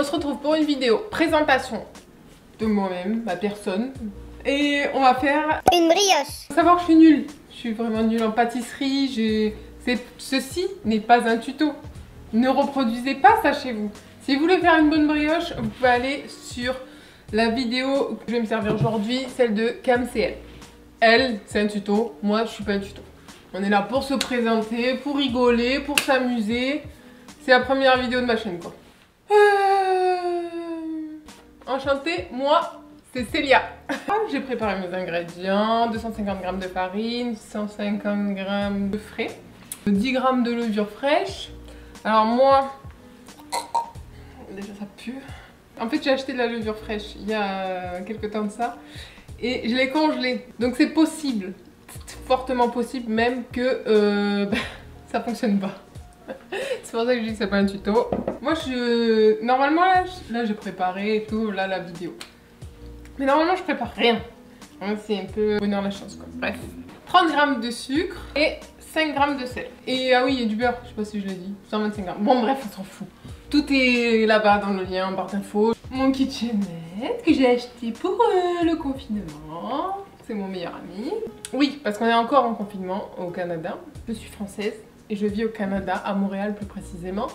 On se retrouve pour une vidéo présentation de moi-même, ma personne. Et on va faire une brioche. Faut savoir que je suis nulle. Je suis vraiment nulle en pâtisserie. Ceci n'est pas un tuto. Ne reproduisez pas ça chez vous. Si vous voulez faire une bonne brioche, vous pouvez aller sur la vidéo que je vais me servir aujourd'hui, celle de CamCL. Elle, c'est un tuto. Moi, je suis pas un tuto. On est là pour se présenter, pour rigoler, pour s'amuser. C'est la première vidéo de ma chaîne, quoi. Enchantée, moi, c'est Célia. J'ai préparé mes ingrédients, 250 g de farine, 150 g de frais, 10 g de levure fraîche. Alors moi, déjà ça pue. En fait, j'ai acheté de la levure fraîche il y a quelques temps de ça et je l'ai congelée. Donc c'est possible, fortement possible même que ça fonctionne pas. C'est pour ça que je dis que c'est pas un tuto. Moi normalement là j'ai préparé et tout, là la vidéo. Mais normalement je prépare rien. C'est un peu bonheur la chance quoi. Bref. 30 g de sucre et 5 g de sel. Et ah oui, il y a du beurre, je sais pas si je l'ai dit. 125 g. Bon bref, on s'en fout. Tout est là-bas dans le lien en barre d'infos. Mon KitchenAid que j'ai acheté pour le confinement. C'est mon meilleur ami. Oui, parce qu'on est encore en confinement au Canada. Je suis française. Et je vis au Canada, à Montréal plus précisément,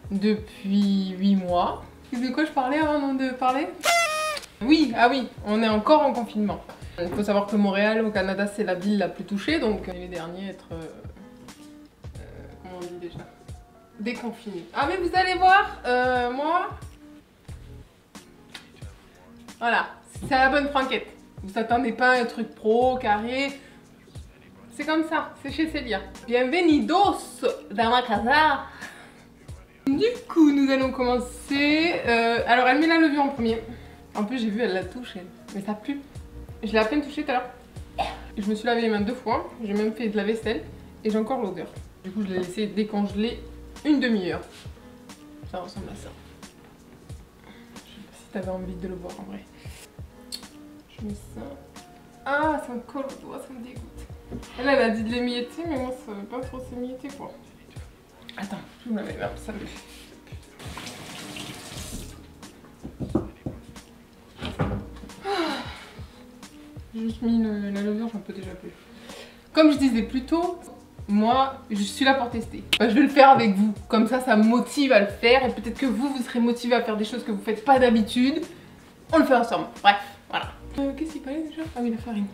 depuis 8 mois. De quoi je parlais avant de parler? Oui, ah oui, on est encore en confinement. Il faut savoir que Montréal, au Canada, c'est la ville la plus touchée, donc les derniers être... comment on dit déjà? Déconfinés. Ah mais vous allez voir, moi... Voilà, c'est à la bonne franquette. Vous attendez pas un truc pro, carré... C'est comme ça, c'est chez Célia. Bienvenidos dans ma casa. Du coup, nous allons commencer. Alors, elle met la levure en premier. En plus, j'ai vu, elle la touche, elle. Mais ça pue. Je l'ai à peine touchée tout à l'heure. Je me suis lavé les mains 2 fois. J'ai même fait de la vaisselle. Et j'ai encore l'odeur. Du coup, je l'ai laissé décongeler une demi-heure. Ça ressemble à ça. Je sais pas si t'avais envie de le voir en vrai. Je mets ça. Ah, ça me colle au doigt, ça me dégoûte. Elle a dit de l'émietter, mais moi ça veut pas trop s'émietter quoi. Attends, je vais me laver les mains, ça me fait. J'ai juste mis la levure, j'en peux déjà plus. Comme je disais plus tôt, moi je suis là pour tester. Enfin, je vais le faire avec vous, comme ça ça me motive à le faire et peut-être que vous serez motivé à faire des choses que vous faites pas d'habitude. On le fait ensemble, bref, voilà. Qu'est-ce qu'il fallait déjà? Ah oui, la farine.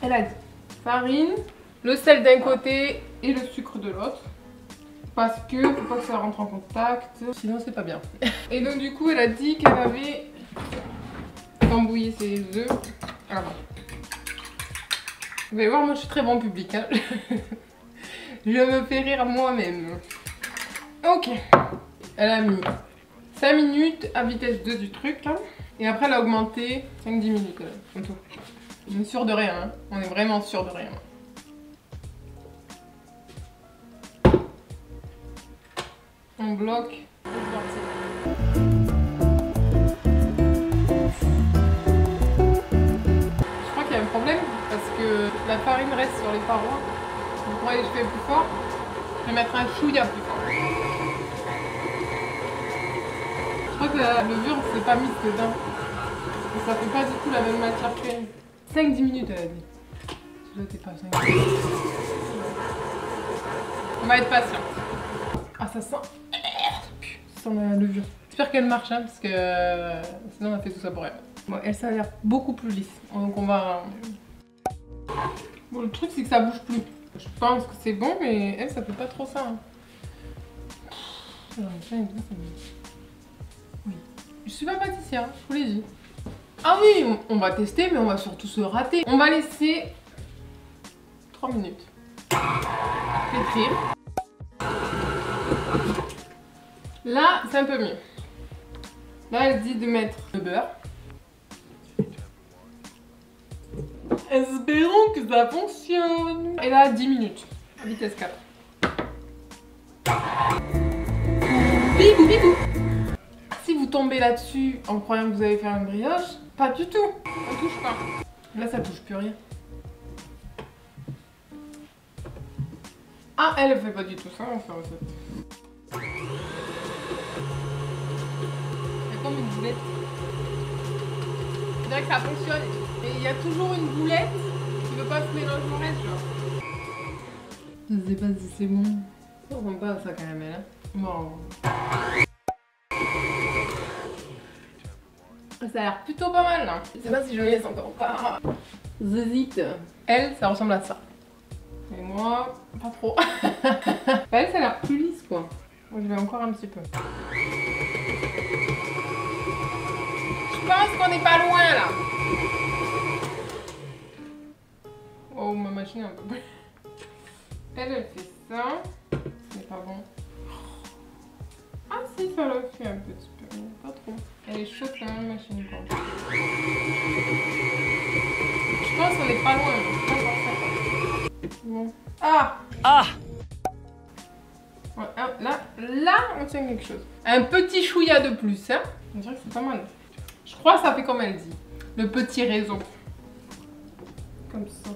Elle a dit farine, le sel d'un côté et le sucre de l'autre. Parce que faut pas que ça rentre en contact, sinon c'est pas bien. Et donc du coup elle a dit qu'elle avait embouillé ses œufs. Alors, vous allez voir, moi je suis très bon public. Hein. Je me fais rire moi-même. Ok. Elle a mis 5 minutes à vitesse 2 du truc là. Et après elle a augmenté 5-10 minutes comme tout. On est sûr de rien, hein. On est vraiment sûr de rien. On bloque. Je crois qu'il y a un problème parce que la farine reste sur les parois. Donc moi je fais plus fort. Je vais mettre un chouïa plus fort. Je crois que la levure ne s'est pas mise dedans. Et ça fait pas du tout la même matière qu'elle. 5-10 minutes elle a dit. Celui-là t'es pas 5 minutes. On va être patient. Ah ça sent... Ça sent la levure. J'espère qu'elle marche hein, parce que sinon on a fait tout ça pour rien. Bon elle ça a l'air beaucoup plus lisse. Donc on va... Bon le truc c'est que ça bouge plus. Je pense que c'est bon mais elle ça fait pas trop ça. Hein. Oui. Je suis pas pâtissière, je vous l'ai dit. Ah oui, on va tester, mais on va surtout se rater. On va laisser 3 minutes. Pétrir. Là, c'est un peu mieux. Là, elle dit de mettre le beurre. Espérons que ça fonctionne. Et là, 10 minutes. Vitesse 4. Bibou, bibou. Si vous tombez là-dessus en croyant que vous allez faire une brioche, pas du tout. On touche pas. Là, ça touche plus rien. Ah, elle fait pas du tout ça, on va faire recette. comme une boulette. Je dirais que ça fonctionne. Mais il y a toujours une boulette qui veut pas se mélanger au reste, genre. Je sais pas si c'est bon. Ça ressemble pas à ça quand même, hein. Bon. Ça a l'air plutôt pas mal là. Je sais pas si je laisse encore pas. J'hésite. Elle, ça ressemble à ça. Et moi, pas trop. Elle, ça a l'air plus lisse quoi. Moi, je vais encore un petit peu. Je pense qu'on n'est pas loin là. Oh, ma machine est un peu plus. Elle fait ça. C'est pas bon. Ah si, ça le fait un petit peu, mais pas trop. Elle est chaude quand même, machine quoi. Je pense qu'on est pas loin. Bon. Ah. Ouais, là, on tient quelque chose. Un petit chouïa de plus, hein. On dirait que c'est pas mal. Je crois que ça fait comme elle dit. Le petit réseau. Comme ça.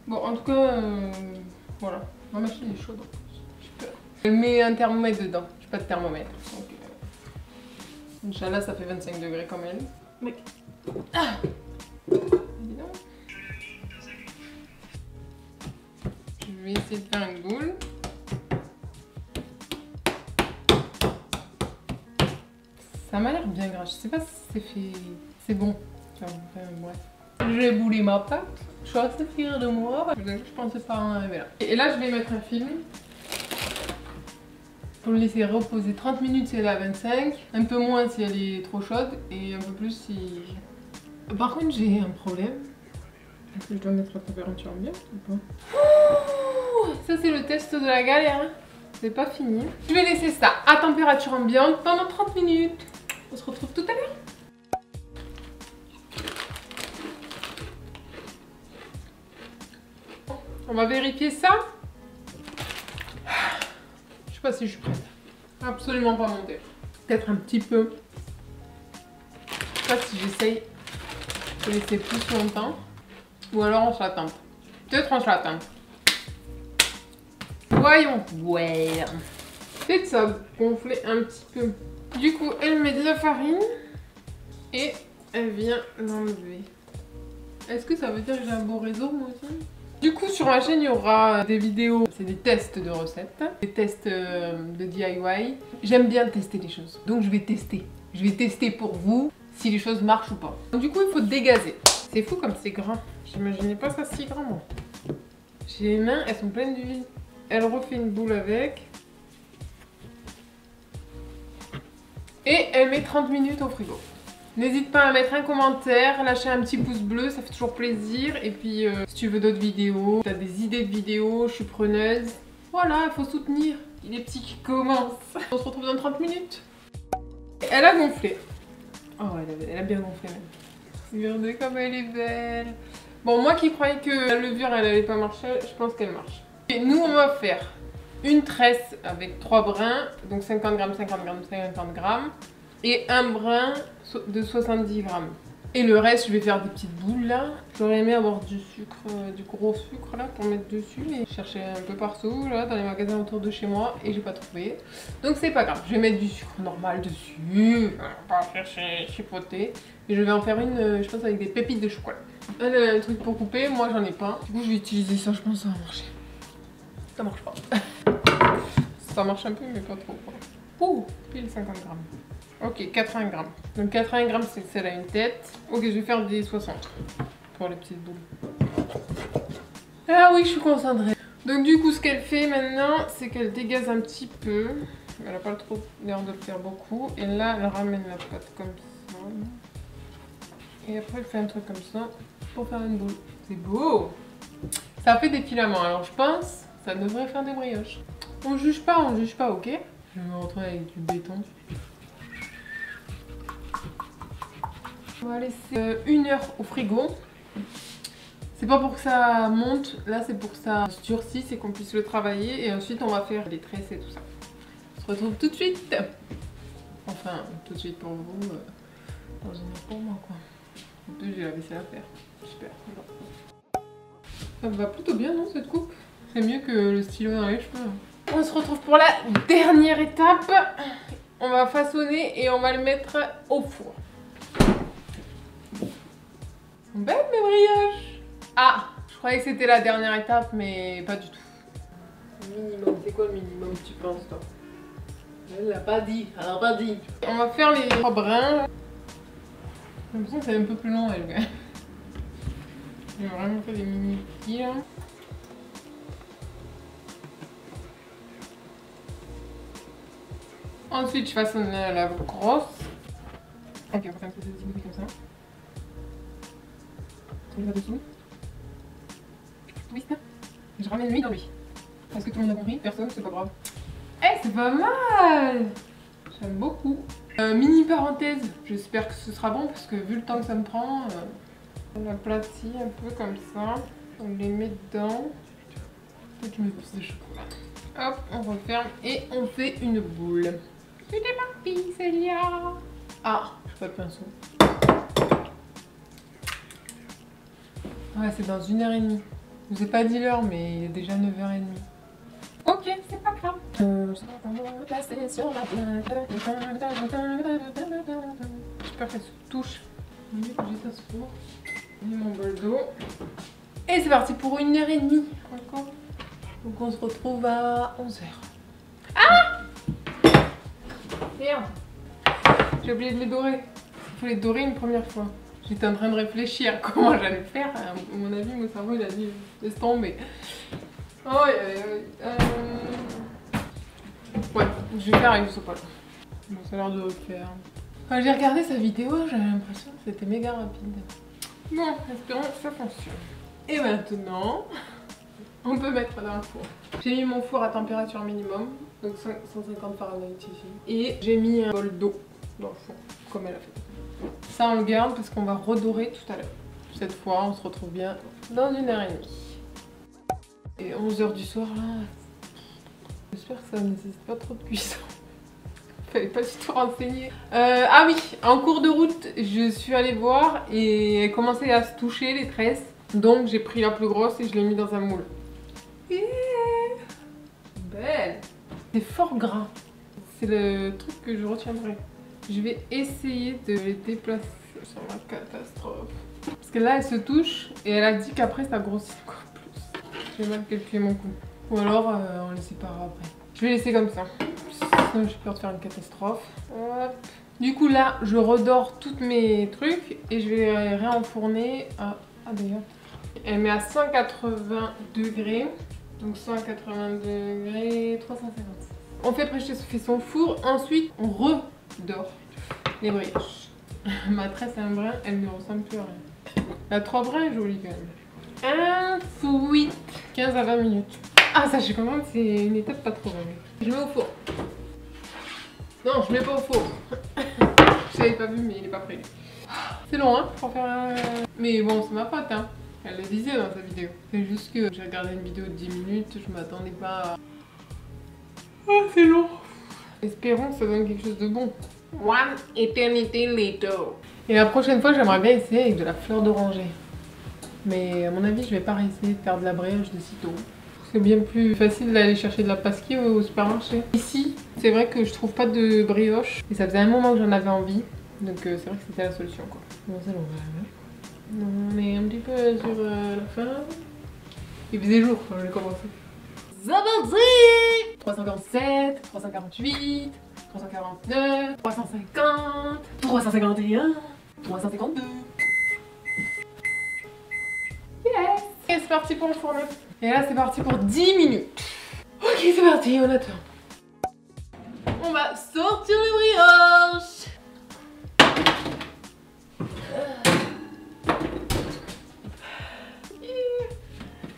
Bon, en tout cas, voilà. Ma machine est chaude. Je mets un thermomètre dedans. J'ai pas de thermomètre. Donc, Inch'Allah, ça fait 25 degrés comme elle. Mec. Ah. Dis donc. Je vais essayer de faire une boule. Ça m'a l'air bien gras. Je sais pas si c'est fait. C'est bon. Enfin, bref. J'ai boulé ma pâte. Je suis assez fière de moi. Je pensais pas en arriver là. Et là, je vais mettre un film. Pour le laisser reposer 30 minutes si elle est à 25, un peu moins si elle est trop chaude et un peu plus si... Par contre j'ai un problème. Est-ce que je dois mettre la température ambiante ou pas? Ouh, ça c'est le test de la galère. C'est pas fini. Je vais laisser ça à température ambiante pendant 30 minutes. On se retrouve tout à l'heure. On va vérifier ça. Je sais pas si je suis prête. Absolument pas monter. Peut-être un petit peu. Je sais pas si j'essaye de laisser plus longtemps. Ou alors on se la tente. Peut-être on se la tente. Voyons. Ouais. Peut-être que ça a gonflé un petit peu. Du coup, elle met de la farine. Et elle vient l'enlever. Est-ce que ça veut dire que j'ai un beau réseau moi aussi? Du coup sur ma chaîne il y aura des vidéos, c'est des tests de recettes, des tests de DIY. J'aime bien tester les choses, donc je vais tester. Je vais tester pour vous si les choses marchent ou pas. Donc, du coup il faut dégazer. C'est fou comme c'est grand, j'imaginais pas ça si grand moi. J'ai les mains, elles sont pleines d'huile. Elle refait une boule avec. Et elle met 30 minutes au frigo. N'hésite pas à mettre un commentaire, lâcher un petit pouce bleu, ça fait toujours plaisir. Et puis si tu veux d'autres vidéos, tu as des idées de vidéos, je suis preneuse. Voilà, il faut soutenir les petits qui commencent. On se retrouve dans 30 minutes. Elle a gonflé. Oh, elle a bien gonflé même. Regardez comme elle est belle. Bon, moi qui croyais que la levure elle allait pas marcher, je pense qu'elle marche. Et nous on va faire une tresse avec 3 brins, donc 50 grammes, 50 grammes, 50 grammes. Et un brin de 70 grammes. Et le reste, je vais faire des petites boules là. J'aurais aimé avoir du sucre, du gros sucre là pour mettre dessus, mais je cherchais un peu partout là dans les magasins autour de chez moi et j'ai pas trouvé. Donc c'est pas grave, je vais mettre du sucre normal dessus, pas chercher, chipoter. Et je vais en faire une, je pense avec des pépites de chocolat. Elle a un truc pour couper, moi j'en ai pas. Du coup je vais utiliser ça, je pense que ça va marcher. Ça marche pas. Ça marche un peu mais pas trop quoi. Ouh, pile 50 grammes. Ok, 80 grammes. Donc 80 grammes, c'est celle à une tête. Ok, je vais faire des 60 pour les petites boules. Ah oui, je suis concentrée. Donc du coup, ce qu'elle fait maintenant, c'est qu'elle dégaze un petit peu. Elle n'a pas trop l'air de le faire beaucoup. Et là, elle ramène la pâte comme ça. Et après, elle fait un truc comme ça pour faire une boule. C'est beau! Ça fait des filaments. Alors je pense, ça devrait faire des brioches. On juge pas, ok? Je vais me retrouver avec du béton. On va laisser 1 heure au frigo. C'est pas pour que ça monte, là c'est pour que ça se durcisse et qu'on puisse le travailler. Et ensuite on va faire les tresses et tout ça. On se retrouve tout de suite. Enfin, tout de suite pour vous, dans une heure pour moi quoi. En plus j'ai la vaisselle à faire. Super. Ça me va plutôt bien non cette coupe? C'est mieux que le stylo dans les cheveux. On se retrouve pour la dernière étape. On va façonner et on va le mettre au four. Ils sont belles mes brioches. Ah, je croyais que c'était la dernière étape, mais pas du tout. Le minimum, c'est quoi le minimum tu penses toi? Elle l'a pas dit, elle a pas dit. On va faire les 3 brins. J'ai l'impression que c'est un peu plus long elle. J'ai vraiment fait des mini petits là. Ensuite je façonne la grosse. Ok, on va faire un peu de zigouille comme ça. On le va dessous. Twist. Je ramène lui dans lui. Est-ce que tout le monde a compris? Personne, c'est pas grave. Eh, c'est pas mal! J'aime beaucoup. Mini parenthèse, j'espère que ce sera bon parce que vu le temps que ça me prend, on l'aplatit un peu comme ça. On les met dedans. Peut-être que je mets plus de chocolat. Hop, on referme et on fait une boule. C'est parti, Célia! Ah, j'ai pas de pinceau. Ouais, c'est dans 1h30. Je vous ai pas dit l'heure, mais il est déjà 9h30. Ok, c'est pas grave. J'espère qu'elle se touche. J'ai ça se four. J'ai mon bol d'eau. Et c'est parti pour 1h30 encore. Donc on se retrouve à 11h. Ah! Merde! J'ai oublié de les dorer. Il faut les dorer une première fois. J'étais en train de réfléchir à comment j'allais le faire. À mon avis, mon cerveau il a dit laisse tomber. Oh, ouais, je vais faire avec le sopalin. Bon, ça a l'air de refaire. Quand j'ai regardé sa vidéo, j'avais l'impression que c'était méga rapide. Bon, espérons que ça fonctionne. Et maintenant, on peut mettre dans le four. J'ai mis mon four à température minimum, donc 150 Fahrenheit ici. Et j'ai mis un bol d'eau dans le four, comme elle a fait. Ça, on le garde parce qu'on va redorer tout à l'heure. Cette fois, on se retrouve bien dans 1h30. Et 11h du soir là, j'espère que ça ne nécessite pas trop de cuisson. Fallait pas du tout renseigner. Ah oui, en cours de route, je suis allée voir et elle commençait à se toucher les tresses. Donc j'ai pris la plus grosse et je l'ai mis dans un moule. Yeah. Belle. C'est fort gras. C'est le truc que je retiendrai. Je vais essayer de les déplacer. C'est une catastrophe. Parce que là, elle se touche et elle a dit qu'après ça grossit encore. J'ai mal calculé mon coup. Ou alors on les séparera après. Je vais laisser comme ça. Sinon j'ai peur de faire une catastrophe. Hop. Du coup là je redore tous mes trucs et je vais les réenfourner à... Ah d'ailleurs. Elle met à 180 degrés. Donc 180 degrés, 350. On fait préchauffer son four. Ensuite on redore les brioches. Ma tresse à un brin, elle ne ressemble plus à rien. La 3 brins est jolie quand même. Ensuite, 15 à 20 minutes. Ah, sachez quand même que c'est une étape pas trop longue. Je mets au four. Non, je mets pas au four. Je l'avais pas vu, mais il est pas prêt. C'est long, hein, pour faire un... Mais bon, c'est ma faute, hein. Elle le disait dans sa vidéo. C'est juste que j'ai regardé une vidéo de 10 minutes, je m'attendais pas à... Ah, c'est long. Espérons que ça donne quelque chose de bon. One eternity later. Et la prochaine fois, j'aimerais bien essayer avec de la fleur d'oranger. Mais à mon avis, je vais pas essayer de faire de la brioche de sitôt. C'est bien plus facile d'aller chercher de la pasquille au supermarché. Ici, c'est vrai que je trouve pas de brioche. Et ça faisait un moment que j'en avais envie. Donc c'est vrai que c'était la solution quoi. Bon, c'est long quand même. On est un petit peu sur la fin. Il faisait jour quand j'ai commencé. Zabazi 347, 348, 349, 350, 351, 352. Yes! Et c'est parti pour le fourneau. Et là c'est parti pour 10 minutes. Ok, c'est parti, on attend. On va sortir les brioches.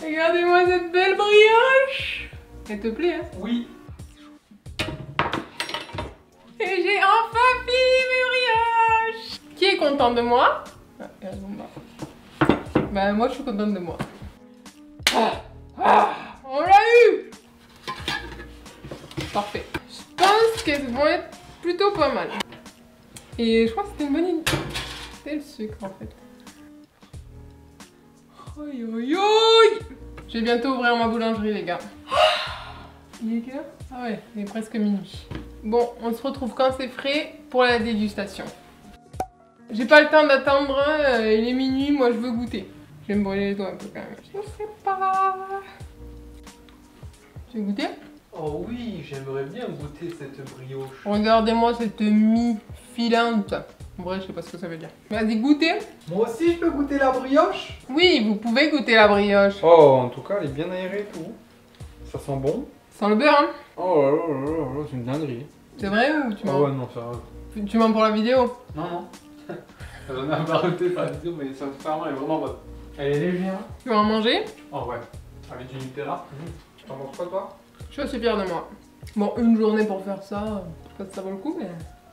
Regardez-moi cette belle brioche. Elle te plaît, hein? Oui. Et j'ai enfin fini mes brioches. Qui est content de moi? Bah moi je suis contente de moi. On l'a eu. Parfait. Je pense qu'elles vont être plutôt pas mal. Et je crois que c'était une bonne idée. C'était le sucre en fait. Aïe aïe aïe. Je vais bientôt ouvrir ma boulangerie les gars. Il est quelle heure? Ah ouais, il est presque minuit. Bon, on se retrouve quand c'est frais pour la dégustation. J'ai pas le temps d'attendre, hein, il est minuit, moi je veux goûter. Je vais me brûler les doigts un peu quand même. Je sais pas. Tu veux goûter? Oh oui, j'aimerais bien goûter cette brioche. Regardez-moi cette mie filante. En vrai, je sais pas ce que ça veut dire. Vas-y, goûtez. Moi aussi, je peux goûter la brioche? Oui, vous pouvez goûter la brioche. Oh, en tout cas, elle est bien aérée et tout. Ça sent bon. Sans le beurre, hein? Oh là là là là, c'est une dinguerie. C'est vrai ou tu Oh mens? ouais, non, ça va. Tu mens pour la vidéo? Non, non. J'en ai un peu arrêté par la vidéo, mais sincèrement, elle est vraiment bonne. Elle est légère. Tu veux en manger? Oh ouais. Avec du Nutella. T'en manges pas, toi? Je suis assez fière de moi. Bon, une journée pour faire ça, pas que ça vaut le coup, mais...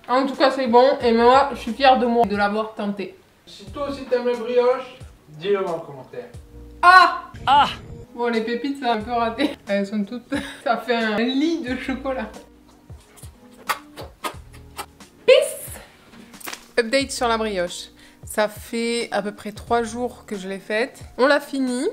En tout cas, c'est bon, et moi, je suis fière de moi, de l'avoir tenté. Si toi aussi t'aimes les brioches, dis-le en commentaire. Ah! Ah! Bon, les pépites, ça a un peu raté. Elles sont toutes... Ça fait un lit de chocolat. Peace! Update sur la brioche. Ça fait à peu près 3 jours que je l'ai faite. On l'a finie.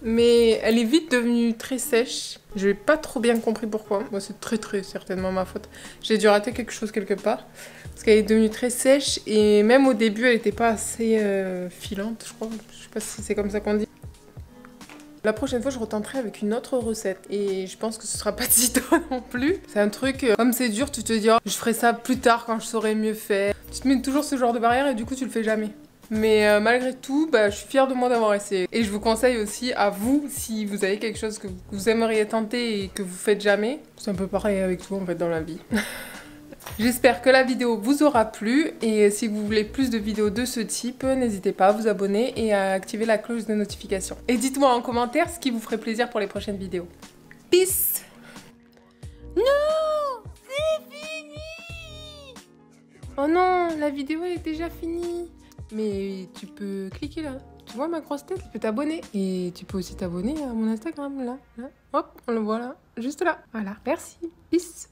Mais elle est vite devenue très sèche. Je n'ai pas trop bien compris pourquoi. Bon, c'est très certainement ma faute. J'ai dû rater quelque chose quelque part. Parce qu'elle est devenue très sèche. Et même au début, elle n'était pas assez filante, je crois. Je sais pas si c'est comme ça qu'on dit. La prochaine fois, je retenterai avec une autre recette. Et je pense que ce sera pas de citron non plus. C'est un truc, comme c'est dur, tu te dis, oh, je ferai ça plus tard quand je saurai mieux faire. Tu te mets toujours ce genre de barrière et du coup, tu le fais jamais. Mais malgré tout, je suis fière de moi d'avoir essayé. Et je vous conseille aussi à vous, si vous avez quelque chose que vous aimeriez tenter et que vous faites jamais. C'est un peu pareil avec tout en fait dans la vie. J'espère que la vidéo vous aura plu. Et si vous voulez plus de vidéos de ce type, n'hésitez pas à vous abonner et à activer la cloche de notification. Et dites-moi en commentaire ce qui vous ferait plaisir pour les prochaines vidéos. Peace! Non! C'est fini! Oh non, la vidéo est déjà finie. Mais tu peux cliquer là. Tu vois ma grosse tête? Tu peux t'abonner. Et tu peux aussi t'abonner à mon Instagram là. Hop, on le voit là. Juste là. Voilà. Merci. Peace.